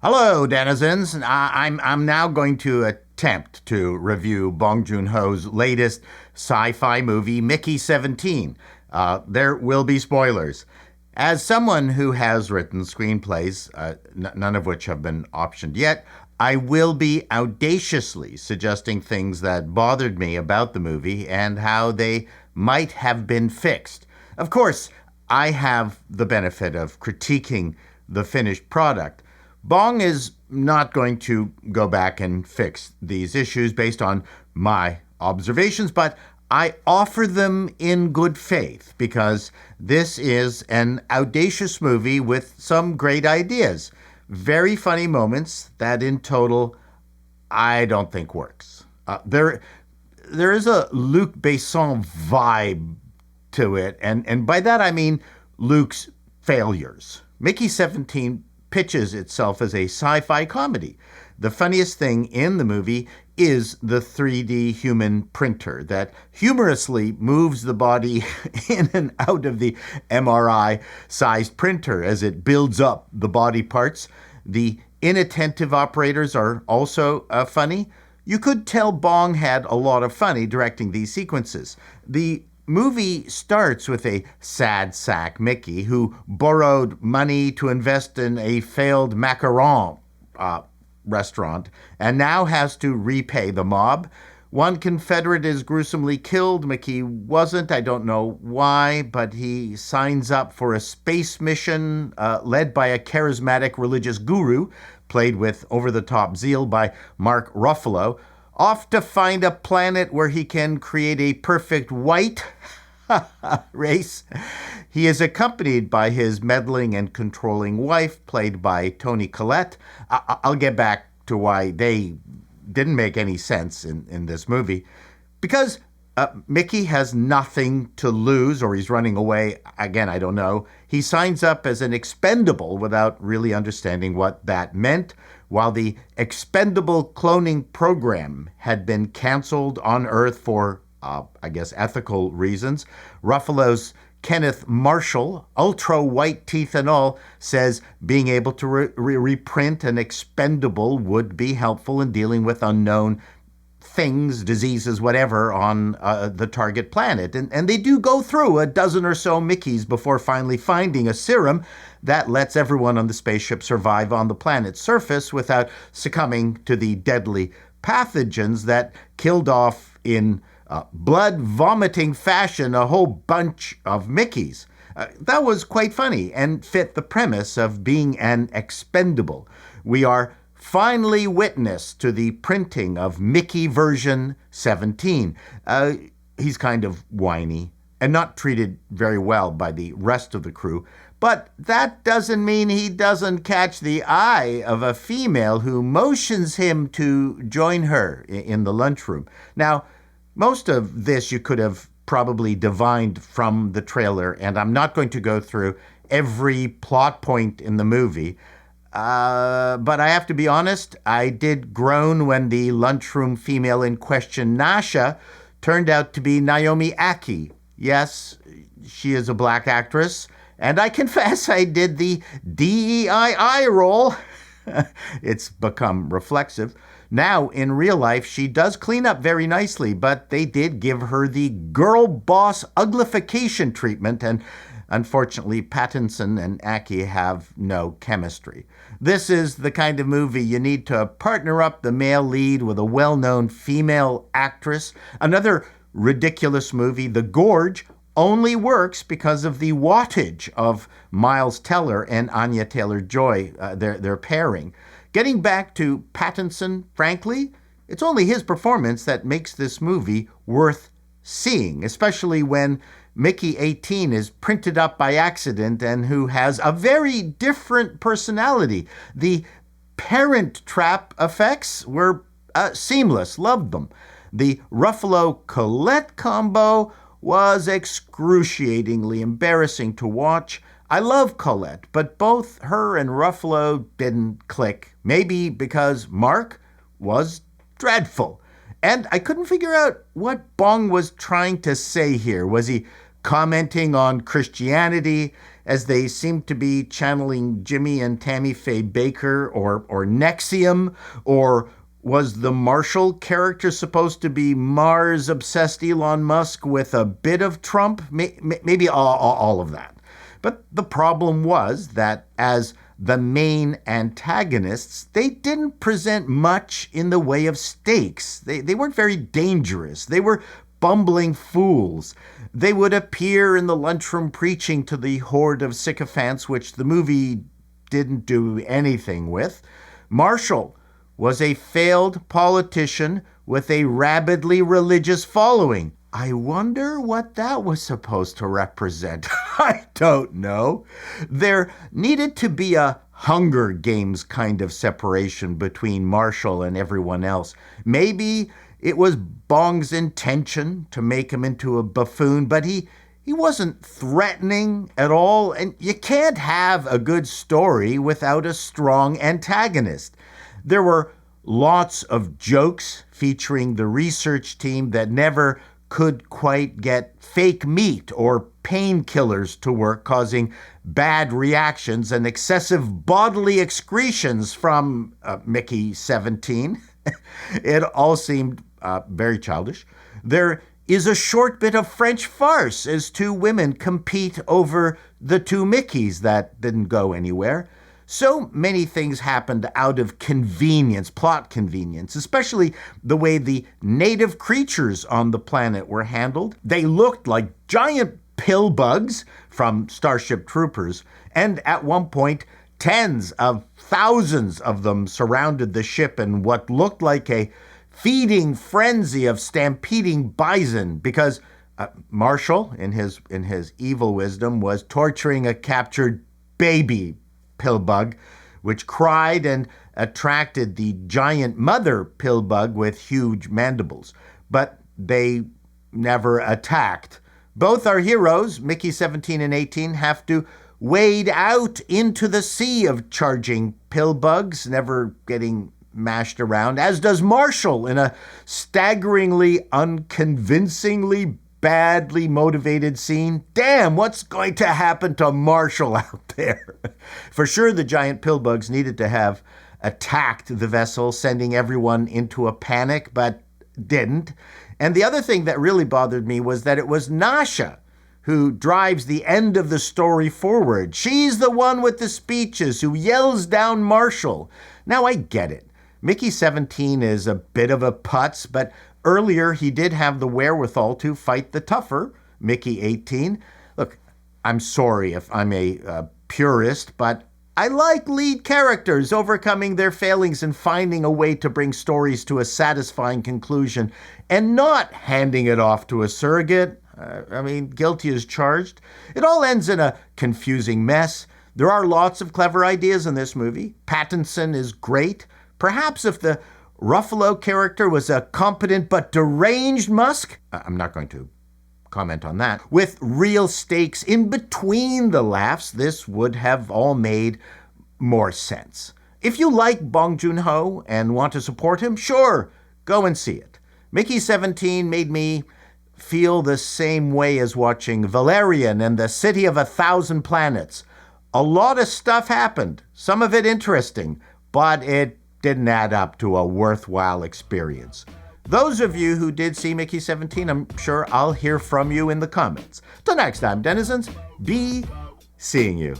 Hello, denizens. I'm now going to attempt to review Bong Joon-ho's latest sci-fi movie, Mickey 17. There will be spoilers. As someone who has written screenplays, none of which have been optioned yet, I will be audaciously suggesting things that bothered me about the movie and how they might have been fixed. Of course, I have the benefit of critiquing the finished product. Bong is not going to go back and fix these issues based on my observations, but I offer them in good faith because this is an audacious movie with some great ideas, very funny moments that in total I don't think works. There is a Luc Besson vibe to it, and by that I mean Luc's failures. Mickey 17 pitches itself as a sci-fi comedy. The funniest thing in the movie is the 3D human printer that humorously moves the body in and out of the MRI-sized printer as it builds up the body parts. The inattentive operators are also funny. You could tell Bong had a lot of fun directing these sequences. The movie starts with a sad sack Mickey who borrowed money to invest in a failed macaron restaurant and now has to repay the mob. One Confederate is gruesomely killed. Mickey wasn't. I don't know why, but he signs up for a space mission led by a charismatic religious guru, played with over-the-top zeal by Mark Ruffalo, off to find a planet where he can create a perfect white race. He is accompanied by his meddling and controlling wife, played by Toni Collette. I'll get back to why they didn't make any sense in this movie. Because Mickey has nothing to lose, or he's running away. Again, I don't know. He signs up as an expendable without really understanding what that meant. While the expendable cloning program had been canceled on Earth for, I guess, ethical reasons, Ruffalo's Kenneth Marshall, ultra white teeth and all, says being able to reprint an expendable would be helpful in dealing with unknown things, diseases, whatever, on the target planet. And they do go through a dozen or so Mickeys before finally finding a serum that lets everyone on the spaceship survive on the planet's surface without succumbing to the deadly pathogens that killed off in blood-vomiting fashion a whole bunch of Mickeys. That was quite funny and fit the premise of being an expendable. We are finally witness to the printing of Mickey version 17. He's kind of whiny and not treated very well by the rest of the crew, but that doesn't mean he doesn't catch the eye of a female who motions him to join her in the lunchroom. Now, most of this you could have probably divined from the trailer, and I'm not going to go through every plot point in the movie. But I have to be honest, I did groan when the lunchroom female in question, Nasha, turned out to be Naomi Aki. Yes, she is a black actress, and I confess I did the DEI roll. It's become reflexive. Now, in real life, she does clean up very nicely, but they did give her the girl boss uglification treatment, and unfortunately, Pattinson and Aki have no chemistry. This is the kind of movie you need to partner up the male lead with a well-known female actress. Another ridiculous movie, The Gorge, only works because of the wattage of Miles Teller and Anya Taylor-Joy, their pairing. Getting back to Pattinson, frankly, it's only his performance that makes this movie worth seeing, especially when Mickey 18 is printed up by accident and who has a very different personality. The Parent Trap effects were seamless, loved them. The Ruffalo-Collette combo was excruciatingly embarrassing to watch. I love Collette, but both her and Ruffalo didn't click. Maybe because Mark was dreadful. And I couldn't figure out what Bong was trying to say here. Was he commenting on Christianity? as they seemed to be channeling Jimmy and Tammy Faye Baker or Nexium, or was the Marshall character supposed to be Mars-obsessed Elon Musk with a bit of Trump? Maybe all of that. But the problem was that as the main antagonists, they didn't present much in the way of stakes. They weren't very dangerous. They were bumbling fools. They would appear in the lunchroom preaching to the horde of sycophants, which the movie didn't do anything with. Marshall was a failed politician with a rabidly religious following. I wonder what that was supposed to represent. I don't know. There needed to be a Hunger Games kind of separation between Marshall and everyone else. Maybe it was Bong's intention to make him into a buffoon, but he wasn't threatening at all, and you can't have a good story without a strong antagonist. There were lots of jokes featuring the research team that never could quite get fake meat or painkillers to work, causing bad reactions and excessive bodily excretions from Mickey 17. It all seemed very childish. There is a short bit of French farce as two women compete over the two Mickeys that didn't go anywhere. So many things happened out of convenience, plot convenience, especially the way the native creatures on the planet were handled. They looked like giant pill bugs from Starship Troopers, and at one point, tens of thousands of them surrounded the ship in what looked like a feeding frenzy of stampeding bison, because Marshall, in his evil wisdom, was torturing a captured baby pillbug, which cried and attracted the giant mother pillbug with huge mandibles. But they never attacked. Both our heroes, Mickey 17 and 18, have to wade out into the sea of charging pillbugs, never getting mashed around, as does Marshall in a staggeringly, unconvincingly badly motivated scene. Damn, what's going to happen to Marshall out there? For sure, the giant pillbugs needed to have attacked the vessel, sending everyone into a panic, but didn't. And the other thing that really bothered me was that it was Nasha who drives the end of the story forward. She's the one with the speeches who yells down Marshall. Now, I get it. Mickey 17 is a bit of a putz, but earlier he did have the wherewithal to fight the tougher Mickey 18. Look, I'm sorry if I'm a purist, but I like lead characters overcoming their failings and finding a way to bring stories to a satisfying conclusion and not handing it off to a surrogate. Guilty as charged. It all ends in a confusing mess. There are lots of clever ideas in this movie. Pattinson is great. Perhaps if the Ruffalo character was a competent but deranged Musk, I'm not going to comment on that, with real stakes in between the laughs, this would have all made more sense. If you like Bong Joon-ho and want to support him, sure, go and see it. Mickey 17 made me feel the same way as watching Valerian and the City of 1,000 Planets. A lot of stuff happened, some of it interesting, but it didn't add up to a worthwhile experience. Those of you who did see Mickey 17, I'm sure I'll hear from you in the comments. Till next time, denizens, be seeing you.